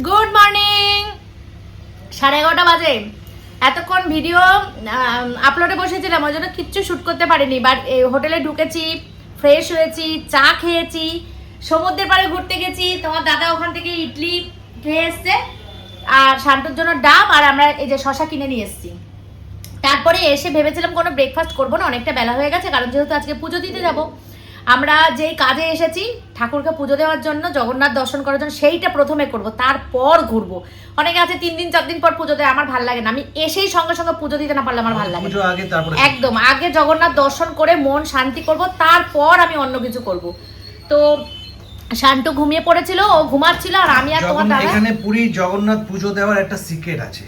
Good morning. 11:30 বাজে। এতক্ষণ video আপলোডে বসেছিলাম, ওই জন্য কিচ্ছু শ্যুট করতে পারিনি। বাট হোটেলে ঢুকেছি, ফ্রেশ হয়েছি, চা খেয়েছি, সমুদ্রের পাড়ে ঘুরতে গেছি। তোমার দাদা ওখান থেকে ইডলি খেয়ে এসছে, আর শান্তুর জন্য ডাব, আর আমরা এই যে শশা কিনে নিয়ে এসেছি। তারপরে এসে ভেবেছিলাম কোনো ব্রেকফাস্ট করবো না, অনেকটা বেলা হয়ে গেছে, কারণ যেহেতু আজকে পুজো দিতে যাব। আমরা যেই কাজে এসেছি ঠাকুরকে পুজো দেওয়ার জন্য, জগন্নাথ দর্শন করার জন্য, সেইটা প্রথমে করব, তারপর ঘুরবো। অনেকে আছে 3 দিন 4 দিন পর পুজো দেয়, আমার ভালো লাগে না। আমি এসেই সঙ্গে সঙ্গে পুজো দিতে না পারলে আমার ভালো লাগে একদম। আগে জগন্নাথ দর্শন করে মন শান্তি করব, তারপর আমি অন্য কিছু করব। তো শান্তু ঘুমিয়ে পড়েছিল, ও ঘুমাচ্ছিল, আর আমি আর তোমার দাদা। এখানে পুরী জগন্নাথ পুজো দেওয়ার একটা সিক্রেট আছে,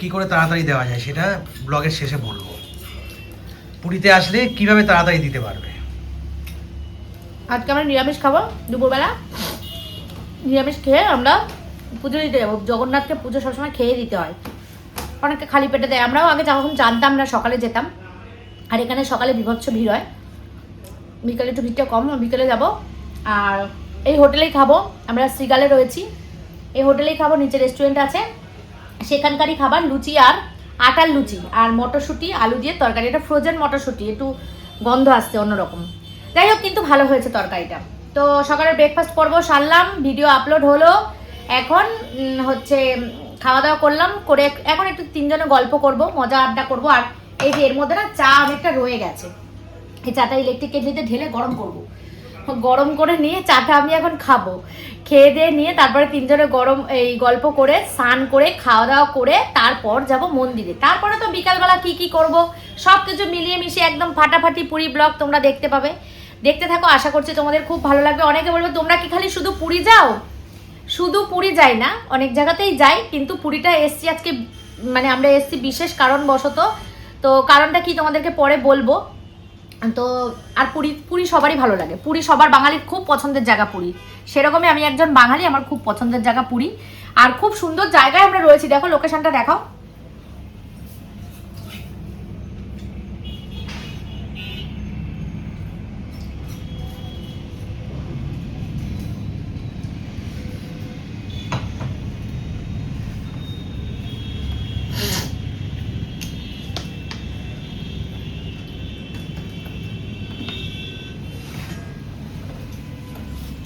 কি করে তাড়াতাড়ি দেওয়া যায় সেটা ব্লগের শেষে বলবো। পুরীতে আসলে কিভাবে তাড়াতাড়ি দিতে পারবে। আজকে আমরা নিরামিষ খাবো, দুপুরবেলা নিরামিষ খেয়ে আমরা পুজো দিতে যাবো। জগন্নাথকে পুজো সবসময় খেয়ে দিতে হয়, অনেকে খালি পেটে দেয়। আমরাও আগে যখন জানতাম না সকালে যেতাম, আর এখানে সকালে বিভৎস ভিড় হয়, বিকালে একটু ভিড়টা কম, বিকেলে যাব। আর এই হোটেলেই খাবো, আমরা শ্রীগালে রয়েছি, এই হোটেলেই খাবো। নিচে রেস্টুরেন্ট আছে, সেখানকারই খাবার, লুচি আর আটার লুচি আর মটরশুঁটি আলু দিয়ে তরকারি। এটা ফ্রোজেন মটরশুঁটি, একটু গন্ধ আসছে অন্যরকম। যাই হোক, কিন্তু ভালো হয়েছে তরকারিটা। তো সকালে ব্রেকফাস্ট করবো, সারলাম, ভিডিও আপলোড হলো। এখন হচ্ছে খাওয়া দাওয়া করলাম, করে এখন একটু 3 জনে গল্প করব, মজা আড্ডা করব। আর এই যে এর মধ্যে না চা অনেকটা রয়ে গেছে, এই চাটা ইলেকট্রিক কেটলিতে ঢেলে গরম করব, গরম করে নিয়ে চাটা আমি এখন খাবো। খেয়ে দিয়ে নিয়ে তারপরে 3 জনে এই গল্প করে স্নান করে খাওয়া দাওয়া করে তারপর যাব মন্দিরে। তারপরে তো বিকালবেলা কি করব সব কিছু মিলিয়ে মিশিয়ে একদম ফাটাফাটি পুরী ব্লগ তোমরা দেখতে পাবে। দেখতে থাকো, আশা করছি তোমাদের খুব ভালো লাগবে। অনেকে বলবে তোমরা কি খালি শুধু পুরী যাও? শুধু পুরী যাই না, অনেক জায়গাতেই যাই, কিন্তু পুরীটা এসছি আজকে, মানে আমরা এসছি বিশেষ কারণবশত। তো কারণটা কি তোমাদেরকে পরে বলবো। তো আর পুরী সবারই ভালো লাগে, পুরী সবার বাঙালির খুব পছন্দের জায়গা পুরী। সেরকমই আমি একজন বাঙালি, আমার খুব পছন্দের জায়গা পুরী। আর খুব সুন্দর জায়গায় আমরা রয়েছি, দেখো লোকেশনটা দেখাও।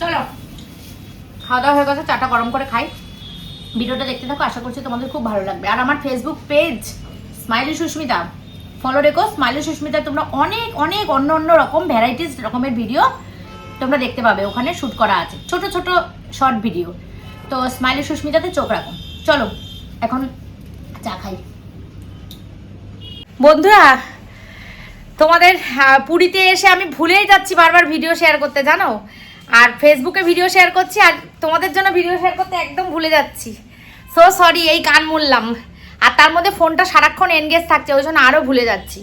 চলো, খাওয়া দাওয়া হয়ে গেছে, চাটা গরম করে খাই। ভিডিওটা দেখতে থাকো, আশা করছি তোমাদের খুব ভালো লাগবে। আর আমার Facebook page smiley Susmita follow রেখো। স্মাইলি সুস্মিতা তোমরা অনেক অনেক অন্য অন্য রকম ভ্যারাইটিস রকমের ভিডিও তোমরা দেখতে পাবে, ওখানে শ্যুট করা আছে ছোট ছোট শর্ট ভিডিও। তো স্মাইলি সুস্মিতাতে চোখ রাখো। চলো এখন চা খাই। বন্ধুরা, তোমাদের পুরীতে এসে আমি ভুলেই যাচ্ছি বারবার ভিডিও শেয়ার করতে, জানো। আর ফেসবুকে ভিডিও শেয়ার করছি, আর তোমাদের জন্য ভিডিও শেয়ার করতে একদম ভুলে যাচ্ছি। সো সরি, এই কান মুললাম। আর তার মধ্যে ফোনটা সারাক্ষণ এনগেজ থাকছে, ওই জন্য আরও ভুলে যাচ্ছি।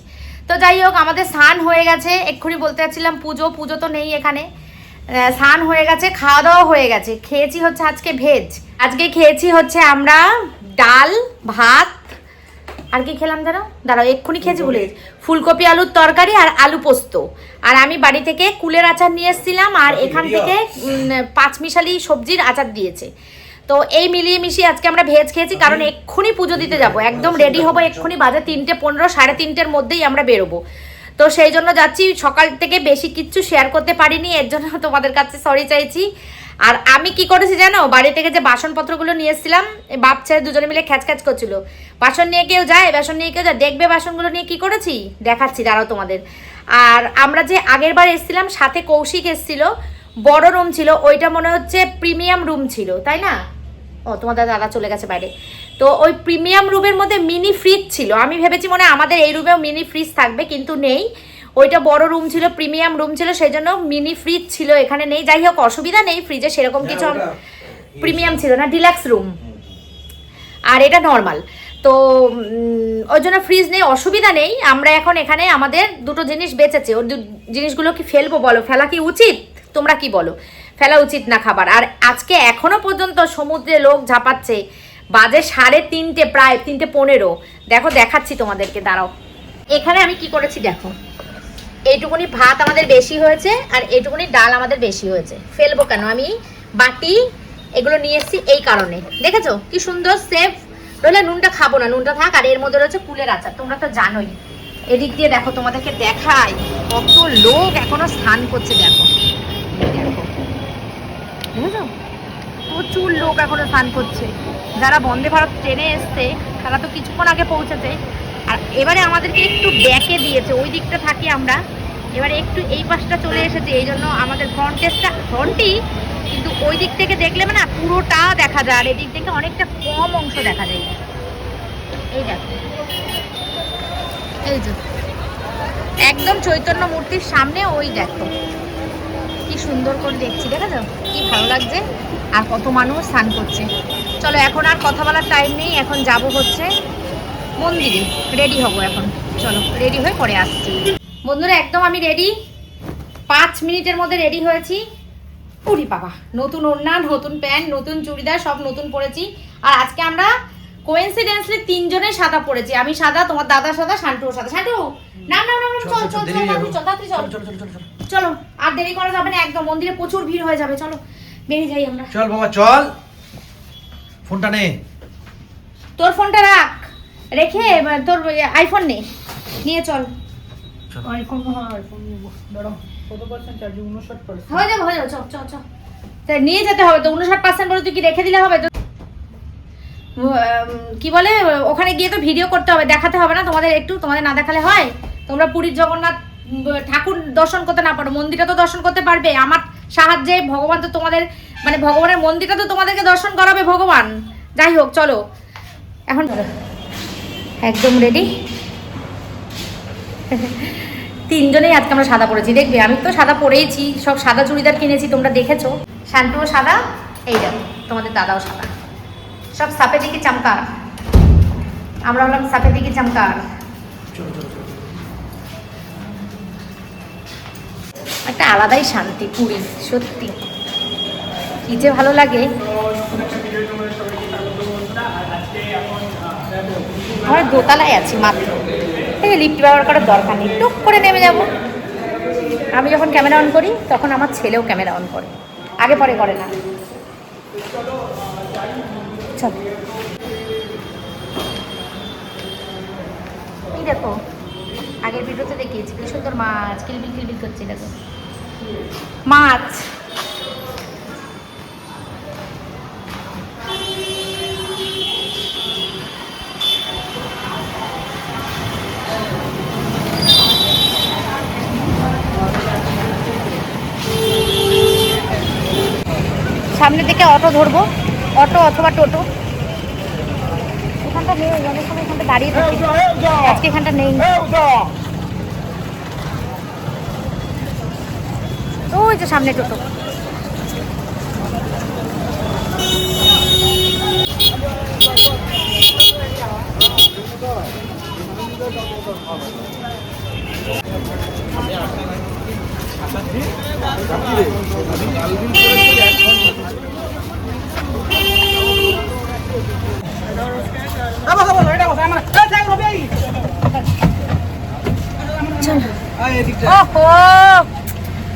তো যাই হোক, আমাদের স্নান হয়ে গেছে, এক্ষুনি বলতে যাচ্ছিলাম পুজো তো নেই এখানে। স্নান হয়ে গেছে, খাওয়া দাওয়া হয়ে গেছে। খেয়েছি হচ্ছে আজকে ভেজ, আজকে খেয়েছি হচ্ছে আমরা ডাল ভাত, আর কি খেলাম জানো, দাঁড়াও এক্ষুনি খেয়েছি ভুলে গেছি, ফুলকপি আলুর তরকারি আর আলু পোস্ত। আর আমি বাড়ি থেকে কুলের আচার নিয়ে এসেছিলাম, আর এখান থেকে 5 মিশালি সবজির আচার দিয়েছে। তো এই মিলিয়ে মিশিয়ে আজকে আমরা ভেজ খেয়েছি, কারণ এক্ষুনি পুজো দিতে যাব, একদম রেডি হবো এক্ষুনি, বাজে 3:15, 3:30-র মধ্যেই আমরা বেরোবো। তো সেই জন্য যাচ্ছি। সকাল থেকে বেশি কিচ্ছু শেয়ার করতে পারিনি, এর জন্য তোমাদের কাছে সরি চাইছি। আর আমি কি করেছি জানো, বাড়ি থেকে যে বাসনপত্রগুলো নিয়ে এসেছিলাম, বাপ ছেলে দুজনে মিলে খ্যাচ করছিল, বাসন নিয়ে কেউ যায়, বাসন নিয়ে কেউ যায়, দেখবে বাসনগুলো নিয়ে কি করেছি দেখাচ্ছি, দাঁড়াও তোমাদের। আর আমরা যে আগের বার এসেছিলাম, সাথে কৌশিক এসেছিল, বড় রুম ছিল, ওইটা মনে হচ্ছে প্রিমিয়াম রুম ছিল, তাই না? ও, তোমাদের দাদা চলে গেছে বাইরে। তো ওই প্রিমিয়াম রুমের মধ্যে মিনি ফ্রিজ ছিল, আমি ভেবেছি মনে আমাদের এই রুমেও মিনি ফ্রিজ থাকবে, কিন্তু নেই। ওইটা বড় রুম ছিল, প্রিমিয়াম রুম ছিল, সেই জন্য মিনি ফ্রিজ ছিল, এখানে নেই। যাই হোক, অসুবিধা নেই, ফ্রিজে সেরকম কিছু প্রিমিয়াম ছিল না, ডিলাক্স রুম, আর এটা নর্মাল। তো ওই জন্য ফ্রিজ নেই, অসুবিধা নেই। আমরা এখন এখানে আমাদের দুটো জিনিস বেঁচেছে, ওই জিনিসগুলো কি ফেলবো বলো? ফেলা কি উচিত? তোমরা কি বলো? ফেলা উচিত না খাবার। আর আজকে এখনো পর্যন্ত সমুদ্রে লোক ঝাঁপাচ্ছে, বাজে 3:30, প্রায় 3:15। দেখো দেখাচ্ছি তোমাদেরকে, দাঁড়াও। এখানে আমি কি করেছি দেখো, এইটুকুনি ভাত আমাদের বেশি হয়েছে, আর এইটুকুনি ডাল আমাদের বেশি হয়েছে। ফেলবো কেন? আমি বাটি এগুলো নিয়ে এসেছি এই কারণে, দেখেছো কি সুন্দর সেফ। রইলে নুনটা খাবো না, নুনটা থাক। আর এর মধ্যে রয়েছে কুলের আচার, তোমরা তো জানোই। এদিক দিয়ে দেখো, তোমাদেরকে দেখাই কত লোক এখনো স্নান করছে। দেখো দেখো, বুঝেছো, প্রচুর লোক এখনো স্নান করছে। যারা বন্দে ভারত ট্রেনে এসছে তারা তো কিছুক্ষণ আগে পৌঁছেছে। আর এবারে আমাদেরকে একটু ব্যাকে দিয়েছে, ওই দিকটা থাকি আমরা, এবারে একটু এই পাশটা চলে এসেছে। এই জন্য আমাদের ফ্রন্টই, কিন্তু ওই দিক থেকে দেখলে মানে পুরোটা দেখা যায়, আর এদিক থেকে অনেকটা কম অংশ দেখা যায়। এই দেখো, এই যে একদম চৈতন্য মূর্তির সামনে, ওই দেখো কি সুন্দর করে দেখছি, দেখেছো কি ভালো লাগছে। আর কত মানুষ স্নান করছে। চলো এখন আর কথা বলার টাইম নেই, এখন যাব হচ্ছে মন্দিরে, রেডি হব এখন। চলো রেডি হয়ে পরে আসছি। বন্ধুরা একদম আমি রেডি, 5 মিনিটের মধ্যে রেডি হয়েছি। উরি বাবা, নতুন ওড়না, নতুন প্যান্ট, নতুন চুড়িদার, সব নতুন পরেছি। আর আজকে আমরা কোইন্সিডেন্সলি 3 জনে সাদা পরেছি। আমি সাদা, তোমার দাদা সাদা, শান্টুও সাদা। শান্টু নাম নাম নাম, চল চল চল তাড়াতাড়ি চল। চলো আর দেরি করা যাবে না, একদম মন্দিরে প্রচুর ভিড় হয়ে যাবে। চলো বেরিয়ে যাই আমরা। চল বাবা চল, ফোনটা নে। তোর ফোনটা রাখ, রেখে তোর আইফোন নে, নিয়ে চল। আইফোন নিব, দাঁড়াও কত পার্সেন্ট চার্জ? 59%। হয়ে যাবে হয়ে যাবে, চল চল চল। তা নিয়ে যেতে হবে তো, 59% বলে তুই কি রেখে দিলে হবে? তো কি বলে, ওখানে গিয়ে তো ভিডিও করতে হবে, দেখাতে হবে না তোমাদের একটু? তোমাদের না দেখালে হয়? তোমরা পুরীর জগন্নাথ ঠাকুর দর্শন করতে না পারো, মন্দিরটা তো দর্শন করতে পারবে। আমার সাহায্যে ভগবান তো তোমাদের, মানে ভগবানের মন্দিরটা তো তোমাদেরকে দর্শন করাবে ভগবান। যাই হোক চলো এখন একদম রেডি। 3 জনেই আজকে আমরা সাদা পরেছি, দেখবে আমি তো সাদা পরেইছি, সব সাদা চুড়িদার কিনেছি, তোমরা দেখেছো। শান্তুও সাদা, এই দেখো তোমাদের দাদাও সাদা, সব সাপেদি কি চমকার। আমরা হলাম সাপেদি কি চমকার। একটা আলাদাই শান্তি পুরী, সত্যি কি যে ভালো লাগে। আমরা দোতলায় আছি মাত্র, লিফট ব্যবহার করার দরকার নেই, টুক করে নেমে যাব। আমি যখন ক্যামেরা অন করি তখন আমার ছেলেও ক্যামেরা অন করে, আগে পরে করে না। চল এই দেখো, আগের ভিডিওতে দেখিয়েছি কি সুন্দর মাছ কিলবিল কিলবিল করছে। দেখো মাছ, সামনে থেকে অটো ধরবো, অটো অথবা টোটো। এখানটা নেই, অনেক সময় এখানটা দাঁড়িয়ে থাকি, আজকে এখানটা নেই। ওই যে সামনে টোটো।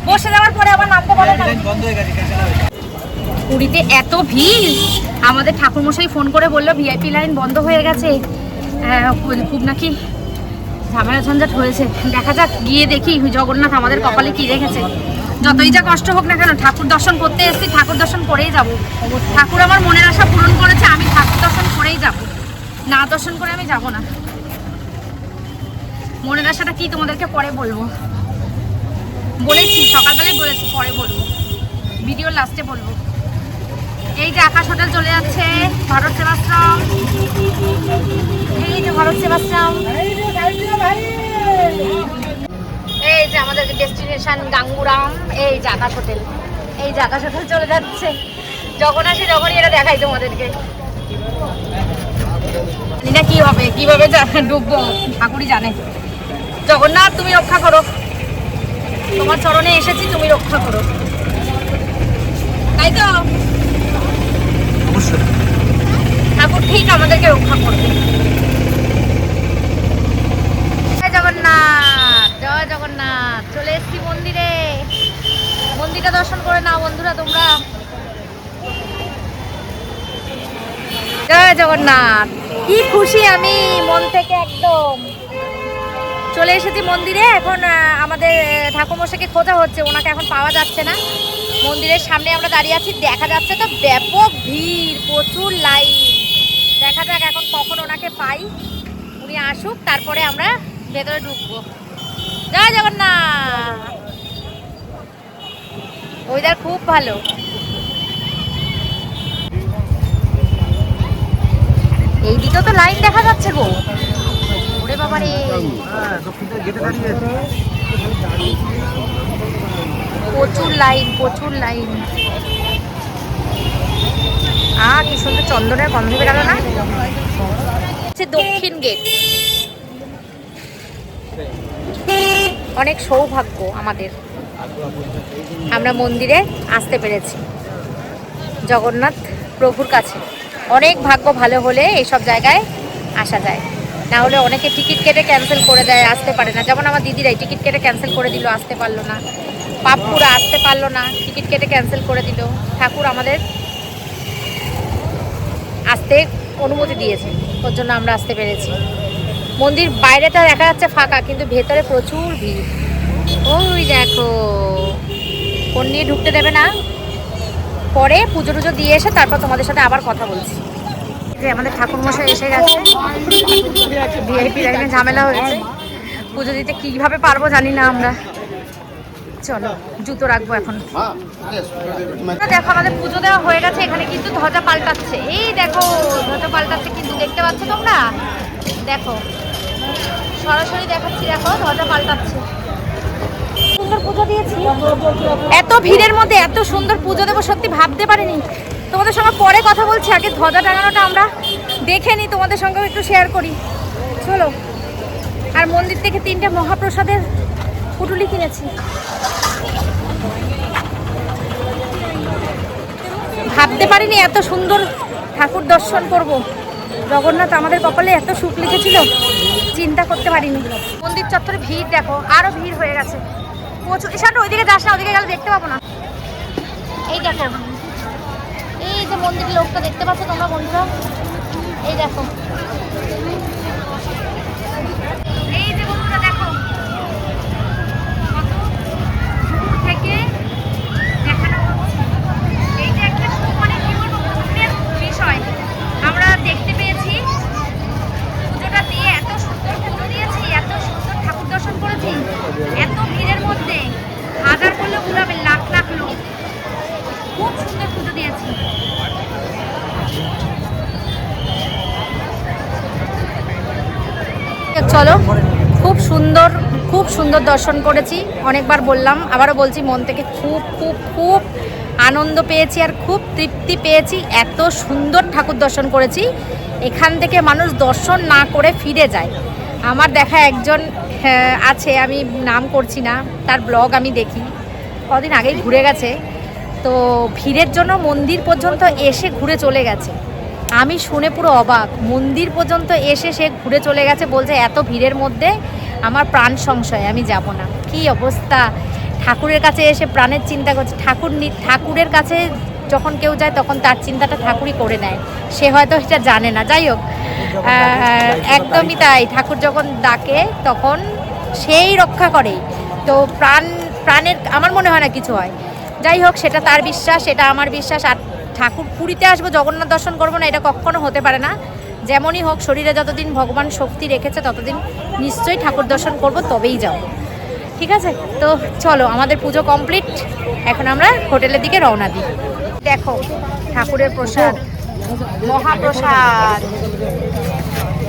বসে যাওয়ার পরে আবার নামতে বলে না। পুরীতে এত ভিড়, আমাদের ঠাকুরমশাই ফোন করে বললো ভিআইপি লাইন বন্ধ হয়ে গেছে, খুব নাকি ঝামেলা ঝঞ্ঝাট হয়েছে। দেখা যাক, গিয়ে দেখি জগন্নাথ আমাদের কপালে কি রেখেছে। যতই যা কষ্ট হোক না কেন, ঠাকুর দর্শন করতে এসেছি, ঠাকুর দর্শন করেই যাব। ঠাকুর আমার মনের আশা পূরণ করেছে, আমি ঠাকুর দর্শন করেই যাব, না দর্শন করে আমি যাব না। মনের আশাটা কি তোমাদেরকে পরে বলবো, বলেছি সকালবেলায় বলেছি, পরে বলবো, ভিডিওর লাস্টে বলবো। এই যে আকাশ হোটেল চলে যাচ্ছে, ভারত সেবাশ্রম, এই যে ভারত সেবাশ্রম, এই যে আমাদের ডেস্টিনেশন গাঙ্গুরাম, এই যে আকাশ হোটেল, এই যে আকাশ হোটেল চলে যাচ্ছে। যখন আসি যখনই এটা দেখাই তোমাদেরকে। এটা কি হবে, কিভাবে ডুববো ঠাকুরই জানে। জগন্নাথ তুমি রক্ষা করো, তোমার চরণে এসেছি, তুমি রক্ষা করো, তাই তো? ঠাকুর ঠিক আমাদেরকে রক্ষা করবে। জয় জগন্নাথ, জয় জগন্নাথ। চলে এসছি মন্দিরে, মন্দিরটা দর্শন করে নাও বন্ধুরা তোমরা। জয় জগন্নাথ। কি খুশি আমি মন থেকে একদম। চলে এসেছি মন্দিরে। এখন আমাদের ঠাকুরমশাইকে খোঁজা হচ্ছে, ওনাকে এখন পাওয়া যাচ্ছে না। মন্দিরের সামনে আমরা দাঁড়িয়ে আছি, দেখা যাচ্ছে তো ব্যাপক ভিড়, প্রচুর লাইন। দেখা যাক এখন কখন ওনাকে পাই, উনি আসুক, তারপরে আমরা ভেতরে ঢুকবো। জয় জগন্নাথ। ওয়েদার খুব ভালো। এই দিকেও তো লাইন দেখা যাচ্ছে গো। ওরে বাবা রে, প্রচুর লাইন, প্রচুর লাইন। কি সুন্দর চন্দনের গন্ধ বেরালো না। দক্ষিণ গেট। অনেক সৌভাগ্য আমাদের, আমরা মন্দিরে আসতে পেরেছি জগন্নাথ প্রভুর কাছে। অনেক ভাগ্য ভালো হলে এইসব জায়গায় আসা যায়, না হলে অনেকে টিকিট কেটে ক্যান্সেল করে দেয়, আসতে পারে না। যেমন আমার দিদিরাই টিকিট কেটে ক্যান্সেল করে দিল, আসতে পারলো না। পাপ্পুরা আসতে পারলো না, টিকিট কেটে ক্যান্সেল করে দিল। ঠাকুর আমাদের আসতে অনুমতি দিয়েছে, ওর জন্য আমরা আসতে পেরেছি। মন্দির বাইরেটা দেখা যাচ্ছে ফাঁকা, কিন্তু ভেতরে প্রচুর ভিড়। ওই দেখো, ফোন নিয়ে ঢুকতে দেবে না। পরে পুজো টুজো দিয়ে এসে তারপর তোমাদের সাথে আবার কথা বলছি। যে আমাদের ঠাকুরমশাই এসে গেছে, ভিআইপি লাইনে ঝামেলা হয়েছে। পুজো দিতে কীভাবে পারবো জানি না আমরা। চলো জুতো রাখবো এখন। দেখো আমাদের পুজো দেওয়া হয়ে গেছে। এখানে কিন্তু ধ্বজা পাল্টাচ্ছে, এই দেখো ধ্বজা পাল্টাচ্ছে, কিন্তু দেখতে পাচ্ছ তোমরা? দেখো সরাসরি দেখাচ্ছি, দেখো ধ্বজা পাল্টাচ্ছে। সুন্দর পুজো দিয়েছি, এত ভিড়ের মধ্যে এত সুন্দর পুজো দেবো সত্যি ভাবতে পারিনি। তোমাদের সঙ্গে পরে কথা বলছি, আগে ধ্বজা টাঙানোটা আমরা দেখে নিই, তোমাদের সঙ্গেও একটু শেয়ার করি। চলো। আর মন্দির থেকে 3টে মহাপ্রসাদের পুটুলি কিনেছি। ভাবতে পারিনি এত সুন্দর ঠাকুর দর্শন করব। জগন্নাথ আমাদের কপালে এত সুখ লিখেছিল, চিন্তা করতে পারিনি। মন্দির চত্বরে ভিড় দেখো, আরো ভিড় হয়ে গেছে প্রচুর। এসব ওইদিকে যাস না, ওইদিকে গেলে দেখতে পাবো না। এই দেখো, এই যে মন্দিরের লোকটা দেখতে পাচ্ছ তোমরা বন্ধুরা, এই দেখো, এই যে বন্ধুরা দেখো, কত দূর থেকে দেখানো হচ্ছে। এই যে একটা মানে কি বলবো, পুণ্যের বিষয় আমরা দেখতে পেয়েছি। পুজোটা দিয়ে এত সুন্দর পুজো দিয়েছি, এত সুন্দর ঠাকুর দর্শন করেছি, এত ভিড়ের মধ্যে হাজার করলেও ভুলাবে, লাখ লাখ লোক। খুব সুন্দর পুজো দিয়েছি। চলো, খুব সুন্দর, খুব সুন্দর দর্শন করেছি। অনেকবার বললাম, আবারও বলছি, মন থেকে খুব খুব খুব আনন্দ পেয়েছি আর খুব তৃপ্তি পেয়েছি। এত সুন্দর ঠাকুর দর্শন করেছি, এখান থেকে মানুষ দর্শন না করে ফিরে যায়। আমার দেখা একজন আছে, আমি নাম করছি না, তার ব্লগ আমি দেখি, কদিন আগেই ঘুরে গেছে। তো ভিড়ের জন্য মন্দির পর্যন্ত এসে ঘুরে চলে গেছে। আমি শুনে পুরো অবাক, মন্দির পর্যন্ত এসে সে ঘুরে চলে গেছে, বলছে এত ভিড়ের মধ্যে আমার প্রাণ সংশয়, আমি যাব না। কি অবস্থা! ঠাকুরের কাছে এসে প্রাণের চিন্তা করছে। ঠাকুরের কাছে যখন কেউ যায় তখন তার চিন্তাটা ঠাকুরই করে নেয়, সে হয়তো সেটা জানে না। যাই হোক, একদমই তাই। ঠাকুর যখন ডাকে তখন সেই রক্ষা করে। তো প্রাণের আমার মনে হয় না কিছু হয়। যাই হোক, সেটা তার বিশ্বাস, সেটা আমার বিশ্বাস। আর ঠাকুর পুরীতে আসবো, জগন্নাথ দর্শন করবো না, এটা কখনো হতে পারে না। যেমনই হোক, শরীরে যতদিন ভগবান শক্তি রেখেছে ততদিন নিশ্চয়ই ঠাকুর দর্শন করব, তবেই যাব। ঠিক আছে, তো চলো, আমাদের পুজো কমপ্লিট। এখন আমরা হোটেলের দিকে রওনা দিই। দেখো ঠাকুরের প্রসাদ, মহাপ্রসাদ।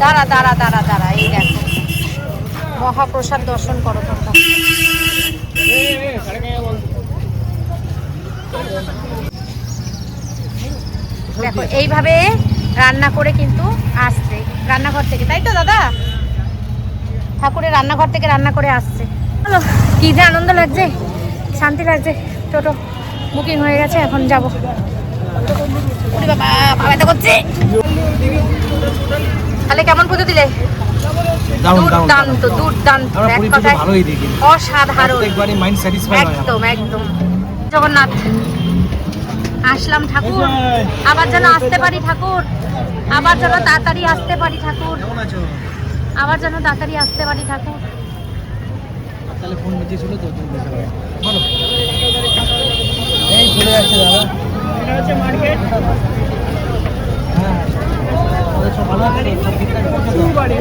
দাঁড়া দাঁড়া দাঁড়া দাঁড়া, এই দেখো মহাপ্রসাদ দর্শন করো তোমরা। দেখো এইভাবে রান্না করে কিন্তু আসছে রান্নাঘর থেকে, তাই তো দাদা? ঠাকুরের রান্নাঘর থেকে রান্না করে আসছে। চলো, কি যে আনন্দ লাগছে, শান্তি লাগছে। টোটো বুকিং হয়ে গেছে, এখন যাবো। বাবা ব্যথা করছে। তাহলে কেমন পুজো দিলে? দুর্দান্ত, দুর্দান্ত, এক কথায় অসাধারণ, একদম একদম। জগন্নাথ আসলাম, ঠাকুর আবার যেন আসতে পারি। ঠাকুর আবার যেন তাড়াতাড়ি আসতে পারি ঠাকুর, কেমন আছো? আবার যেন তাড়াতাড়ি আসতে পারি ঠাকুর। তাহলে ফোন বেজেছিল তো তুমি বসে পড়ো। বলো। এই চলে যাচ্ছে দাদা। এটা হচ্ছে মার্কেট হ্যাঁ আমাদের সব ভালো আছে তো? সব ঠিকঠাক করছো তো? চুরবাড়ি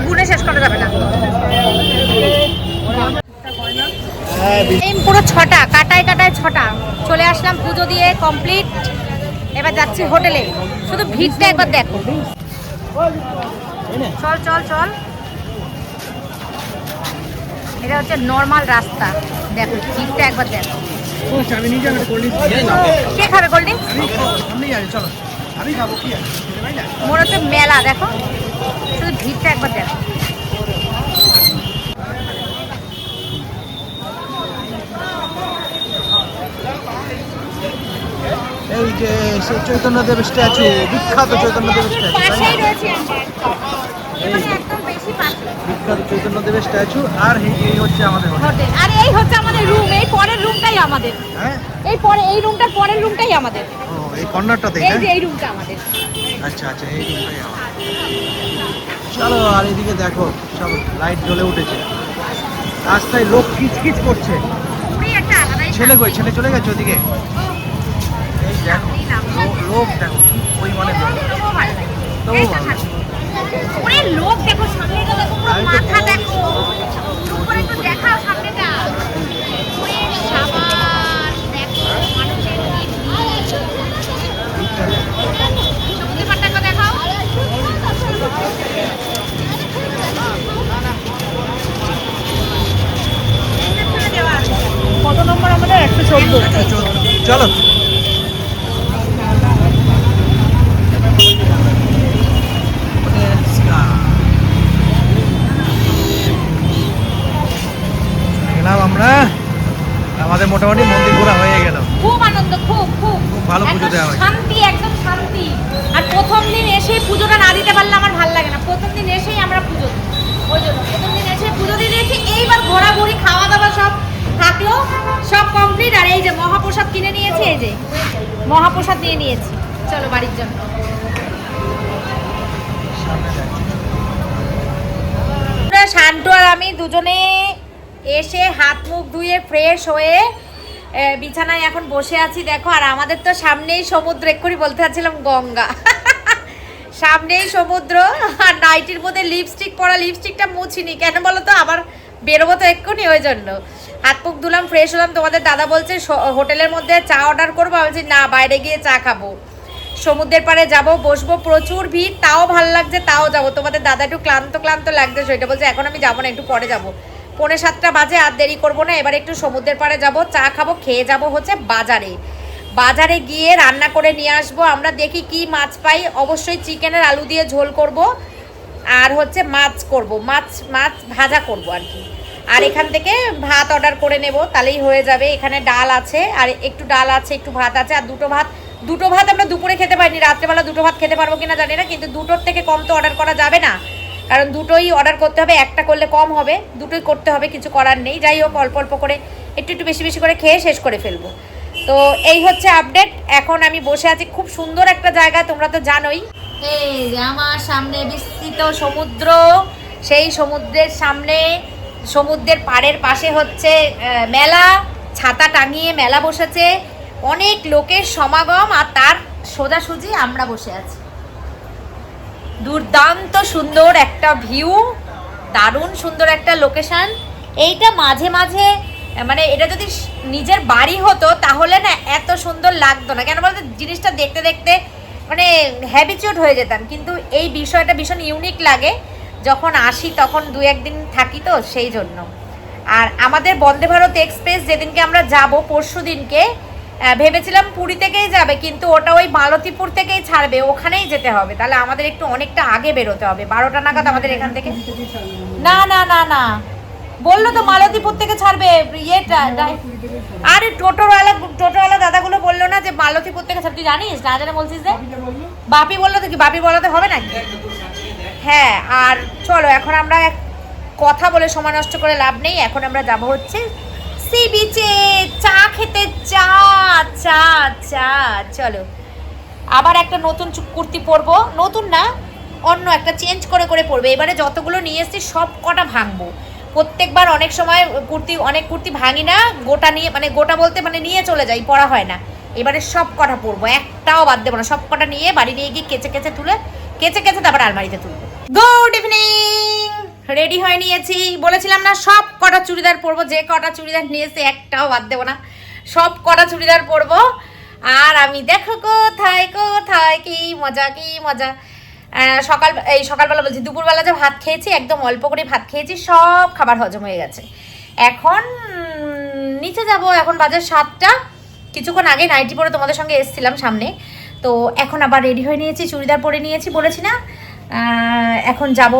গুনে শেষ করা যাবে না। হ্যাঁ এই পুরো 6টা, কাটায় কাটায় 6টা। চলে আসলাম পুজো দিয়ে কমপ্লিট। এবার যাচ্ছি হোটেলে। শুধু ভিড়টা একবার দেখো। চল চল চল। এটা হচ্ছে নর্মাল রাস্তা, দেখো ভিড়টা একবার দেখো। আমি নিজে আমি কোল্ড কে খাবে কোল্ড ড্রিঙ্কস? আমি জানি চলো আমি খাবো কি আছে মনে হচ্ছে মেলা, দেখো শুধু ভিড়টা একবার দেখো। এই যে সেই চৈতন্যদেব স্ট্যাচু, বিখ্যাত চৈতন্যদেব স্ট্যাচু, পাশেই রয়েছে মানে একদম বেশি পাশে বিখ্যাত চৈতন্যদেবের স্ট্যাচু। আর এই হচ্ছে আমাদের হোটেল। হোটেল। আর এই হচ্ছে আমাদের রুম, এই পরের রুমটাই আমাদের। হ্যাঁ এই পরে এই রুমটার পরের রুমটাই আমাদের। ও এই কর্নারটাতে এই যে এই রুমটা আমাদের। আচ্ছা আচ্ছা এই রুমটাই আমাদের। চলো আর এদিকে দেখো সব লাইট জ্বলে উঠেছে, রাস্তায় লোক কিচকিচ করছে। পুরী একটা আলাদাই ছেলে কই? ছেলে চলে গেছে ওদিকে। এই দেখো লোক দেখো কি পরিমাণে লোক। তবুও ভালো লাগে। তবুও এই তো ভালো লাগে। থাকবে। ওরে লোক দেখো, সামনেটা দেখো, পুরো আমি তো মাথা দেখো। উপরে একটু দেখাও সামনেটা। ওরে সাবাস, দেখো মানুষের ভিড়। সমুদ্র পাড়টাকে দেখাও। কত নম্বর আমাদের 114 চলো গেলাম আমরা। আমাদের মোটামুটি মন্দির ঘোরা হয়ে গেল। খুব আনন্দ, খুব খুব খুব ভালো পুজো একদম দেওয়া হয়েছে। শান্তি, একদম শান্তি। আর প্রথম দিন এসে পুজোটা না দিতে পারলে আমার ভালো লাগে না। প্রথম দিন এসেই আমরা পুজো দিই, ওই জন্য প্রথম দিন এসে পুজো দিয়ে দিয়েছি। এইবার ঘোরাঘুরি খাওয়া দাওয়া সব থাকলো, সব কমপ্লিট। আর এই যে মহাপ্রসাদ কিনে নিয়েছি, এই যে মহাপ্রসাদ নিয়ে নিয়েছি। চলো বাড়ির জন্য। শান্ত আর আমি দুজনে এসে হাত মুখ ধুয়ে ফ্রেশ হয়ে বিছানায় এখন বসে আছি দেখো। আর আমাদের তো সামনেই সমুদ্র, এক্ষুনি বলতে চাচ্ছিলাম গঙ্গা। সামনেই সমুদ্র। আর নাইটির মধ্যে লিপস্টিক পরা, লিপস্টিকটা মুছিনি কেন বলো তো, আবার বেরোবো তো এক্ষুনি, ওই জন্য হাত মুখ ধুলাম, ফ্রেশ হলাম। তোমাদের দাদা বলছে হোটেলের মধ্যে চা অর্ডার করবো, আমি বলছি না, বাইরে গিয়ে চা খাবো। সমুদ্রের পাড়ে যাব, বসবো, প্রচুর ভিড়, তাও ভালো লাগছে, তাও যাবো। তোমাদের দাদা একটু ক্লান্ত ক্লান্ত লাগছে, সেটা বলছে এখন আমি যাবো না, একটু পরে যাবো। 6:45 বাজে, আর দেরি করবো না। এবার একটু সমুদ্রের পাড়ে যাব, চা খাবো, খেয়ে যাব হচ্ছে বাজারে। বাজারে গিয়ে রান্না করে নিয়ে আসবো। আমরা দেখি কি মাছ পাই। অবশ্যই চিকেনের আলু দিয়ে ঝোল করব, আর হচ্ছে মাছ করব, মাছ ভাজা করব আর কি। আর এখান থেকে ভাত অর্ডার করে নেব, তাহলেই হয়ে যাবে। এখানে ডাল আছে, আর একটু ডাল আছে, একটু ভাত আছে, আর দুটো ভাত আমরা দুপুরে খেতে পারিনি, রাত্রেবেলা দুটো ভাত খেতে পারবো কিনা জানি না, কিন্তু দুটোর থেকে কম তো অর্ডার করা যাবে না, কারণ দুটোই অর্ডার করতে হবে। একটা করলে কম হবে, দুটোই করতে হবে, কিছু করার নেই। যাই হোক, অল্প অল্প করে একটু একটু বেশি বেশি করে খেয়ে শেষ করে ফেলবো। তো এই হচ্ছে আপডেট। এখন আমি বসে আছি খুব সুন্দর একটা জায়গায়, তোমরা তো জানোই। এই যে আমার সামনে বিস্তৃত সমুদ্র, সেই সমুদ্রের সামনে, সমুদ্রের পাড়ের পাশে হচ্ছে মেলা, ছাতা টাঙিয়ে মেলা বসেছে, অনেক লোকের সমাগম, আর তার সোজাসুজি আমরা বসে আছি। দুর্দান্ত সুন্দর একটা ভিউ, দারুণ সুন্দর একটা লোকেশন। এইটা মাঝে মাঝে মানে এটা যদি নিজের বাড়ি হতো তাহলে না এত সুন্দর লাগতো না, কেন বলতো, জিনিসটা দেখতে দেখতে মানে হ্যাবিচুয়েট হয়ে যেতাম। কিন্তু এই বিষয়টা ভীষণ ইউনিক লাগে যখন আসি, তখন 2-1 দিন থাকি তো, সেই জন্য। আর আমাদের বন্দে ভারত এক্সপ্রেস যেদিনকে আমরা যাব, পরশু দিনকে ভেবেছিলাম পুরী থেকেই যাবে, কিন্তু ওটা ওই মালতীপুর থেকেই ছাড়বে, ওখানেই যেতে হবে। তাহলে আমাদের একটু অনেকটা আগে বেরোতে হবে, 12টা নাগাদ আমাদের এখান থেকে। না না না না, বললো তো মালতীপুর থেকে ছাড়বে ইয়েটা। আরে টোটোওয়ালা দাদাগুলো বললো না যে মালতীপুর থেকে ছাড়বে, তুই জানিস না, জানে বলছিস যে বাপি বললো তো, কি বাপি বলাতে হবে নাকি? হ্যাঁ। আর চলো এখন আমরা কথা বলে সময় নষ্ট করে লাভ নেই, এখন আমরা যাব হচ্ছে সি বিচে চা খেতে। চা আচ্ছা আচ্ছা চলো আবার একটা নতুন কুর্তি পরবো, নতুন না অন্য একটা চেঞ্জ করে করে পরবে। এবারে যতগুলো নিয়ে এসেছি সব কটা ভাঙবো। প্রত্যেকবার অনেক সময় অনেক কুর্তি ভাঙি না, গোটা নিয়ে মানে গোটা বলতে মানে নিয়ে চলে যাই, পরা হয় না। এবারে সব কটা পরবো, একটাও বাদ দেবো না, সব কটা নিয়ে বাড়ি নিয়ে গিয়ে কেচে কেচে তুলে কেচে কেচে তারপর আলমারিতে তুলবো। গুড ইভিনিং, রেডি হয়ে নিয়েছি, বলেছিলাম না সব কটা চুড়িদার পরবো, যে কটা চুড়িদার নিয়েছি একটাও বাদ দেবো না, সব কটা চুড়িদার পরবো। আর আমি দেখো কোথায় কোথায়, কি মজা কি মজা। সকালবেলা বলছি দুপুরবেলা যে ভাত খেয়েছি, একদম অল্প করে ভাত খেয়েছি, সব খাবার হজম হয়ে গেছে। এখন নিচে যাব, এখন বাজে 7টা, কিছুক্ষণ আগে নাইটি পরে তোমাদের সঙ্গে এসেছিলাম সামনে। তো এখন আবার রেডি হয়ে নিয়েছি, চুড়িদার পরে নিয়েছি, বলেছি না। এখন যাব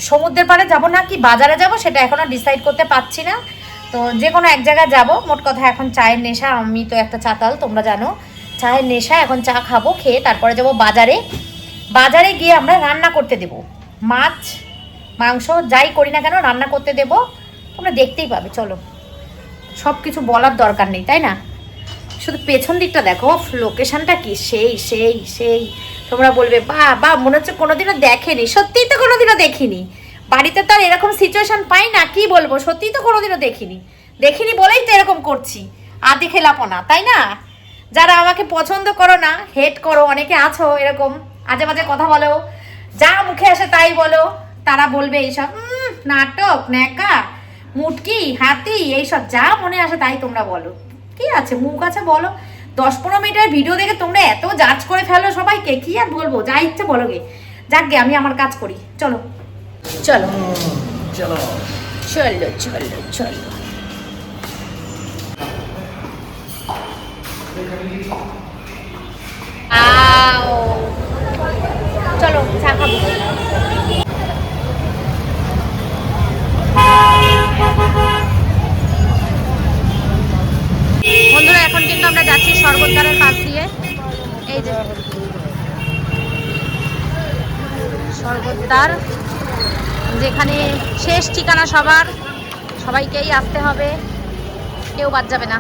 সমুদ্রের পাড়ে যাব না কি বাজারে যাব সেটা এখনও ডিসাইড করতে পারছি না। তো যে কোনো এক জায়গায় যাব। মোট কথা এখন চায়ের নেশা, আমি তো একটা চাতাল তোমরা জানো, চায়ের নেশা। এখন চা খাবো, খেয়ে তারপরে যাব বাজারে। বাজারে গিয়ে আমরা রান্না করতে দেব, মাছ মাংস যাই করি না কেন রান্না করতে দেব, তোমরা দেখতেই পাবে। চলো, সব কিছু বলার দরকার নেই তাই না, শুধু পেছন দিকটা দেখো, লোকেশনটা কি সেই সেই সেই। তোমরা বলবে বা মনে হচ্ছে কোনোদিনও দেখেনি, সত্যিই তো কোনোদিনও দেখিনি। বাড়িতে তো আর এরকম সিচুয়েশন পাই না, কি বলবো, সত্যিই তো কোনোদিনও দেখিনি বলেই তো এরকম করছি, আদি খেলাপনা তাই না। যারা আমাকে পছন্দ করো না, হেট করো, অনেকে আছো এরকম আজে বাজে কথা বলো, যা মুখে আসে তাই বলো, তারা বলবে এইসব নাটক ন্যাকা মুটকি হাতি, এইসব যা মনে আসে তাই তোমরা বলো। কি আছে, মুখ আছে বলো। 10-15 মিনিটের ভিডিও দেখে তোমরা এত জাজ করে ফেলো সবাইকে, কি আর বলবো, যা ইচ্ছে বলো গে। যাক গে, আমি আমার কাজ করি। চলো চলো চলো চলো চলো চলো। চলো চা খাবো। বন্ধুরা এখন কিন্তু আমরা যাচ্ছি স্বর্গদ্বারের পাশ দিয়ে। এই যে স্বর্গদ্বার, যেখানে শেষ ঠিকানা সবার, সবাইকেই আসতে হবে, কেউ বাদ যাবে না।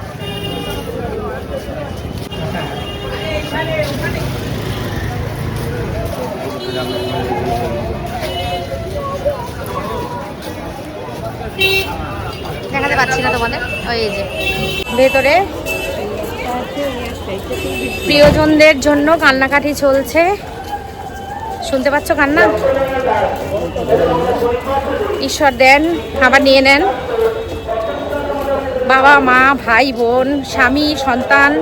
দেখাতে পাচ্ছি না তোমাদের, ওই যে ভেতরে প্রিয়জনদের জন্য কান্নাকাটি চলছে, শুনতে পাচ্ছ কান্না। ঈশ্বর দেন, আবার নিয়ে নেন। বাবা মা ভাই বোন স্বামী সন্তান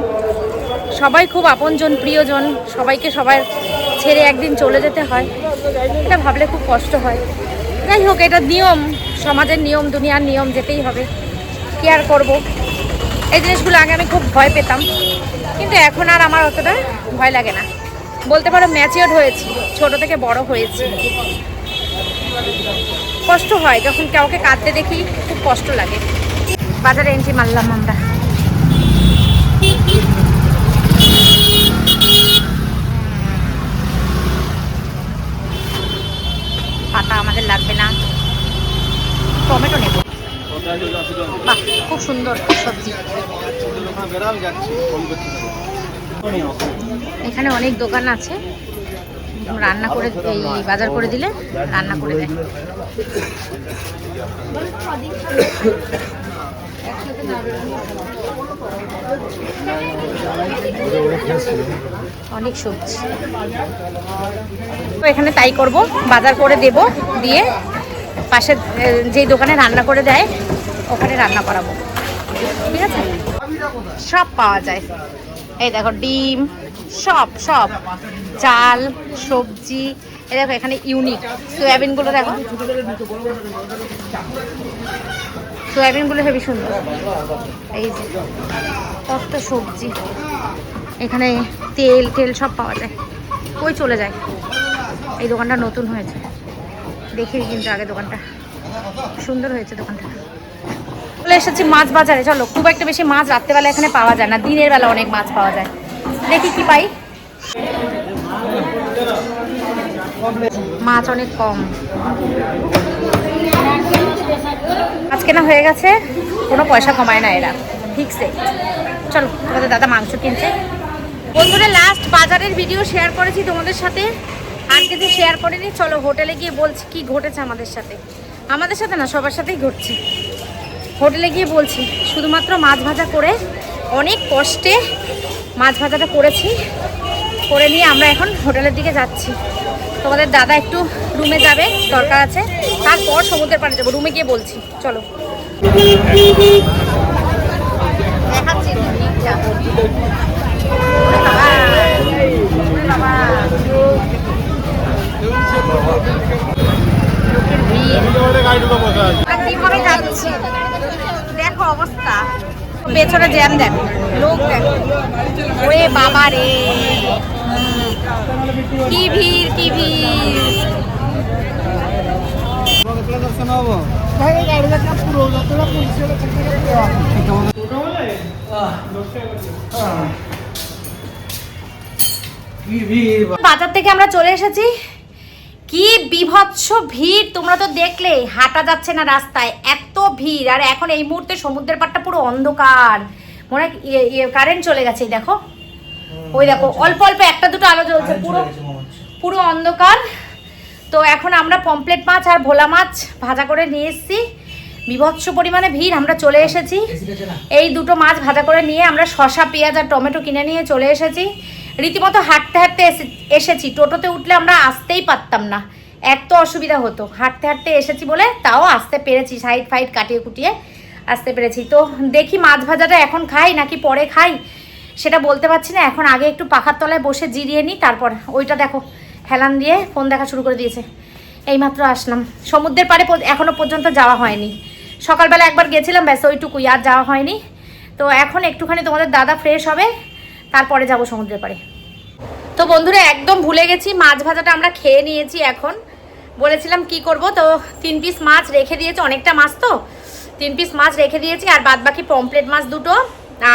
সবাই খুব আপনজন প্রিয়জন, সবাইকে সবার ছেড়ে একদিন চলে যেতে হয়, এটা ভাবলে খুব কষ্ট হয়। যাই হোক, এটা নিয়ম, সমাজের নিয়ম, দুনিয়ার নিয়ম, যেতেই হবে, কি আর করবো। এই জিনিসগুলো আগে আমি খুব ভয় পেতাম, কিন্তু এখন আর আমার অতটা ভয় লাগে না, বলতে পারো ম্যাচিওর হয়েছি, ছোট থেকে বড় হয়েছি। কষ্ট হয় যখন কাউকে কাঁদতে দেখি, খুব কষ্ট লাগে। বাজারে এন্ট্রি মারলাম আমরা। পাতা আমাদের লাগবে না, টমেটো নেব। বাহ, খুব সুন্দর সবজি। এখানে অনেক দোকান আছে, রান্না করে এই বাজার করে দিলে রান্না করে দেয়। অনেক সবজি তো এখানে তাই করব, বাজার করে দেব, দিয়ে পাশে যেই দোকানে রান্না করে দেয় ওখানে রান্না করাবো, ঠিক আছে। সব পাওয়া যায়, এই দেখো ডিম, সব সব চাল সবজি। এই দেখো এখানে ইউনিক সয়াবিনগুলো, দেখো সয়াবিনগুলো হেবি সুন্দর। এই যে কত সবজি, এখানে তেল টেল সব পাওয়া যায়। কই চলে যায়, এই দোকানটা নতুন হয়েছে, দেখি কিন্তু আগে দোকানটা সুন্দর হয়েছে। দোকানটা চলে এসেছি মাছ বাজারে। চলো, খুব একটা বেশি মাছ রাত্রেবেলা এখানে পাওয়া যায় না, দিনের বেলা অনেক মাছ পাওয়া যায়, দেখি কি পাই। মাছ অনেক কম, মাছ কেনা হয়ে গেছে, কোনো পয়সা কমায় না এরা, ফিক্সড। চলো, তোমাদের দাদা মাংস কিনছে। বন্ধুরা লাস্ট বাজারের ভিডিও শেয়ার করেছি তোমাদের সাথে, আজকে যে শেয়ার করিনি। চলো হোটেলে গিয়ে বলছি কি ঘটেছে আমাদের সাথে। আমাদের সাথে না, সবার সাথেই ঘটছে। হোটেলে গিয়ে বলছি, শুধুমাত্র মাছ ভাজা করে অনেক কষ্টে মাছ ভাজাটা করেছি, করে নিয়ে আমরা এখন হোটেলের দিকে যাচ্ছি। তোমাদের দাদা একটু রুমে যাবে, দরকার আছে, তারপর সমুদ্রের পাড়ে যাবো। রুমে গিয়ে বলছি, চলো দেখাচ্ছি ভিড়টা। ওরে বাবা, ওরে বাবা, লোকের ভিড়। আমরা কিভাবে যাচ্ছি দেখো অবস্থা, পেছনে জ্যাম দেখো, লোক দেখো। ওরে বাবা রে, কি ভিড় কি ভিড়। বাজার থেকে আমরা চলে এসেছি। কি বিভৎস ভিড়, তোমরা তো দেখলে, হাঁটা যাচ্ছে না রাস্তায়, এত ভিড়। আর এখন এই মুহূর্তে সমুদ্রের পাড়টা পুরো অন্ধকার, মনে হয় কারেন্ট চলে গেছে। দেখো ওই দেখো, অল্প অল্প একটা দুটো আলো জ্বলছে, পুরো পুরো অন্ধকার। তো এখন আমরা পমপ্লেট মাছ আর ভোলা মাছ ভাজা করে নিয়ে এসেছি। বিভৎস পরিমাণে ভিড়, আমরা চলে এসেছি। এই দুটো মাছ ভাজা করে নিয়ে আমরা শসা পেঁয়াজ আর টমেটো কিনে নিয়ে চলে এসেছি। রীতিমতো হাঁটতে হাঁটতে এসেছি। টোটোতে উঠলে আমরা আসতেই পারতাম না, এত অসুবিধা হতো। হাঁটতে হাঁটতে এসেছি বলে তাও আসতে পেরেছি, সাইড ফাইড কাটিয়ে কুটিয়ে আসতে পেরেছি। তো দেখি মাছ ভাজাটা এখন খাই নাকি পরে খাই সেটা বলতে পারছি না। এখন আগে একটু পাখার তলায় বসে জিরিয়ে নিই, তারপর। ওইটা দেখো হেলান দিয়ে ফোন দেখা শুরু করে দিয়েছে। এইমাত্র আসলাম সমুদ্রের পাড়ে, এখনো পর্যন্ত যাওয়া হয়নি। সকালবেলা একবার গেছিলাম, ব্যাস ওইটুকুই, আর যাওয়া হয়নি। তো এখন একটুখানি তোমাদের দাদা ফ্রেশ হবে, তারপরে যাব সমুদ্রের পাড়ে। তো বন্ধুরা একদম ভুলে গেছি, মাছ ভাজাটা আমরা খেয়ে নিয়েছি। এখন বলেছিলাম কি করব, তো 3 পিস মাছ রেখে দিয়েছি, অনেকটা মাছ তো 3 পিস মাছ রেখে দিয়েছি, আর বাদ বাকি পমপ্লেট মাছ দুটো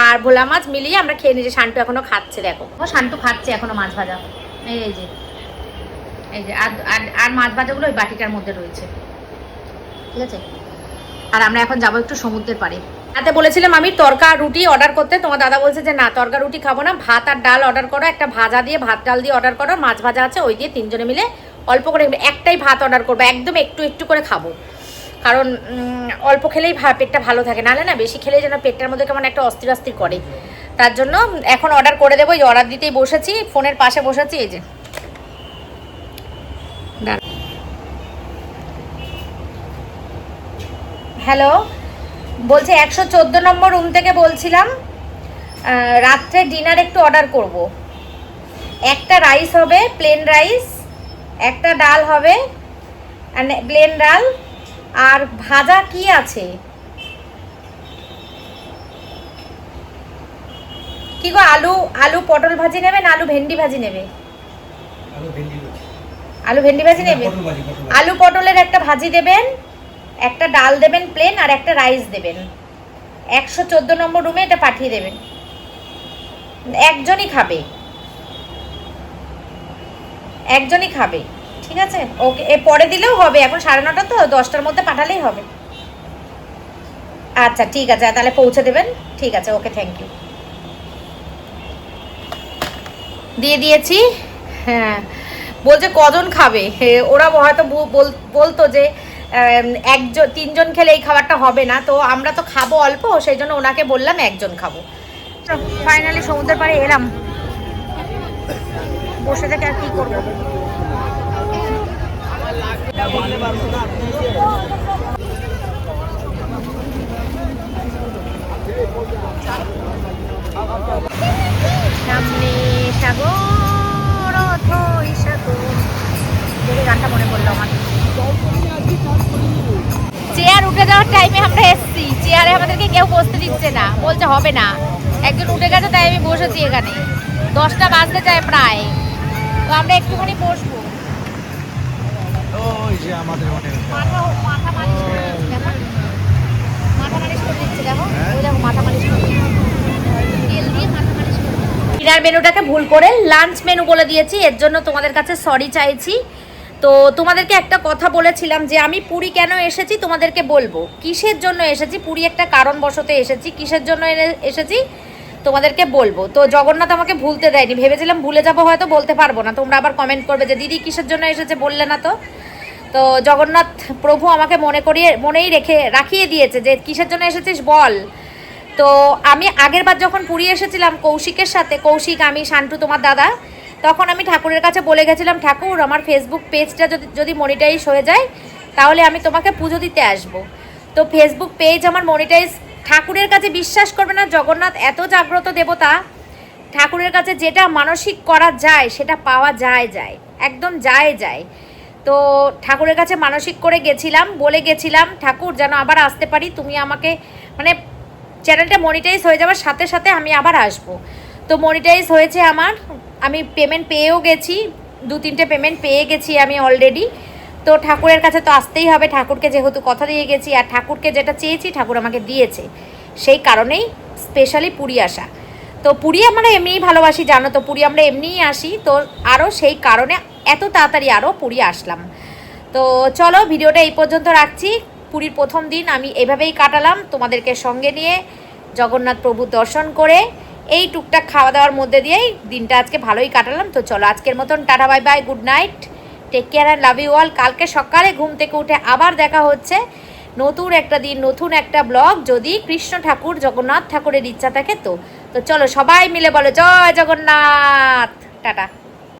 আর ভোলা মাছ মিলিয়ে আমরা খেয়ে নিয়েছি। শান্টু এখনো খাচ্ছে, দেখো ও শান্টু খাচ্ছে এখনো মাছ ভাজা। এই যে এই যে আর মাছ ভাজাগুলো ওই বাটিটার মধ্যে রয়েছে, ঠিক আছে। আর আমরা এখন যাবো একটু সমুদ্রের পাড়ে। রাতে বলেছিলাম আমি তরকা রুটি অর্ডার করতে, তোমার দাদা বলছে যে না তরকা রুটি খাবো না, ভাত আর ডাল অর্ডার করো, একটা ভাজা দিয়ে ভাত ডাল দিয়ে অর্ডার করো, মাছ ভাজা আছে ওই দিয়ে 3 জনে মিলে অল্প করে একটাই ভাত অর্ডার করবো, একদম একটু একটু করে খাবো। কারণ অল্প খেলেই পেটটা ভালো থাকে, নাহলে না বেশি খেলেই যেন পেটটার মধ্যে কেমন একটা অস্থির অস্থির করে। তার জন্য এখন অর্ডার করে দেবো। এই অর্ডার দিতেই বসেছি, ফোনের পাশে বসেছি। এই যে হ্যালো, বলছে 114 নম্বর রুম থেকে বলছিলাম, রাত্রে ডিনার একটু অর্ডার করব। একটা রাইস হবে, প্লেন রাইস, একটা ডাল হবে, প্লেন ডাল, আর ভাজা কি আছে কি গো? আলু পটল ভাজি নেবে না আলু ভেন্ডি ভাজি নেবে? আলু ভেন্ডি ভাজি নেবে। আলু পটলের একটা ভাজি দেবেন, একটা ডাল দেবেন প্লেন, আর একটা রাইস দেবেন। 114 নম্বর রুমে এটা পাঠিয়ে দেবেন। একজনই খাবে, ঠিক আছে। ওকে, পরে দিলেও হবে, এখন 9:30 তো, 10টার মধ্যে পাঠালেই হবে। আচ্ছা ঠিক আছে, তাহলে পৌঁছে দেবেন, ঠিক আছে, ওকে, থ্যাংক ইউ। দিয়ে দিয়েছি। হ্যাঁ, বলছে কজন খাবে, ওরা হয়তো বলতো যে 3 জন খেলে এই খাবারটা হবে না, তো আমরা তো খাবো অল্প, সেই জন্য ওনাকে বললাম 1 জন খাবো। ফাইনালি সমুদ্রের পাড়ে এলাম, বসে থেকে আর কি করবো। সামনে সাগর অথই সাগর, দেখে গানটা মনে পড়লো আমার। চেয়ার উঠে যাওয়ার টাইমে আমরা এসছি, চেয়ারে আমাদেরকে কেউ বসতে দিচ্ছে না, বলছে হবে না। একজন উঠে গেছে, তাই আমি বসেছি এখানে। 10টা বাজতে চায় প্রায়, তো আমরা একটুখানি বসবো। ওই যে আমাদের হোটেল, মাথা মালিশ করে দিচ্ছে, দেখো মাথা মালিশ করে দিচ্ছে, দেখো ওই দেখো মাথা মালিশ করে তেল দিয়ে মাথা মালিশ করে। ডিনার মেনুটাকে ভুল করে লাঞ্চ মেনু বলে দিয়েছি, এর জন্য তোমাদের কাছে সরি চাইছি। তো তোমাদেরকে একটা কথা বলেছিলাম যে আমি পুরী কেন এসেছি তোমাদেরকে বলবো, কিসের জন্য এসেছি। পুরী একটা কারণবশত এসেছি, কিসের জন্য এসেছি তোমাদেরকে বলবো। তো জগন্নাথ আমাকে ভুলতে দেয়নি, ভেবেছিলাম ভুলে যাবো, হয়তো বলতে পারবো না, তোমরা আবার কমেন্ট করবে যে দিদি কিসের জন্য এসেছে বললে না। তো জগন্নাথ প্রভু আমাকে মনেই রাখিয়ে দিয়েছে যে কিসের জন্য এসেছিস বল। তো আমি আগের বার যখন পুরী এসেছিলাম কৌশিকের সাথে, কৌশিক, আমি, শান্টু তোমার দাদা, তখন আমি ঠাকুরের কাছে বলে গেছিলাম, ঠাকুর আমার ফেসবুক পেজটা যদি মনিটাইজ হয়ে যায় তাহলে আমি তোমাকে পুজো দিতে আসবো। তো ফেসবুক পেজ আমার মনিটাইজ, ঠাকুরের কাছে বিশ্বাস করবে না, জগন্নাথ এত জাগ্রত দেবতা, ঠাকুরের কাছে যেটা মানসিক করা যায় সেটা পাওয়া যায়, একদম যায়। তো ঠাকুরের কাছে মানসিক করে গেছিলাম, বলে গেছিলাম ঠাকুর যেন আবার আসতে পারি, তুমি আমাকে মানে চ্যানেলটা মনিটাইজ হয়ে যাওয়ার সাথে সাথে আমি আবার আসব। তো মনিটাইজ হয়েছে আমার, আমি পেমেন্ট পেয়েও গেছি, 2-3টে পেমেন্ট পেয়ে গেছি আমি অলরেডি। তো ঠাকুরের কাছে তো আসতেই হবে, ঠাকুরকে যেহেতু কথা দিয়ে গেছি, আর ঠাকুরকে যেটা চেয়েছি ঠাকুর আমাকে দিয়েছে, সেই কারণেই স্পেশালি পুরী আসা। তো পুরী আমরা এমনিই ভালোবাসি জানো তো, পুরী আমরা এমনিই আসি, তো আরও সেই কারণে এত তাড়াতাড়ি আরও পুরী আসলাম। তো চলো ভিডিওটা এই পর্যন্ত রাখছি। পুরীর প্রথম দিন আমি এভাবেই কাটালাম, তোমাদেরকে সঙ্গে নিয়ে জগন্নাথ প্রভুর দর্শন করে এই টুকটাক খাওয়া দাওয়ার মধ্যে দিয়েই দিনটা আজকে ভালোই কাটালাম। তো চলো আজকের মতন টাটা, bye bye, good night, take care and love you all. কালকে সকালে ঘুম থেকে উঠে আবার দেখা হচ্ছে, নতুন একটা দিন, নতুন একটা ব্লগ, যদি কৃষ্ণ ঠাকুর জগন্নাথ ঠাকুরের ইচ্ছা থাকে। তো চলো সবাই মিলে বলো জয় জগন্নাথ, টাটা।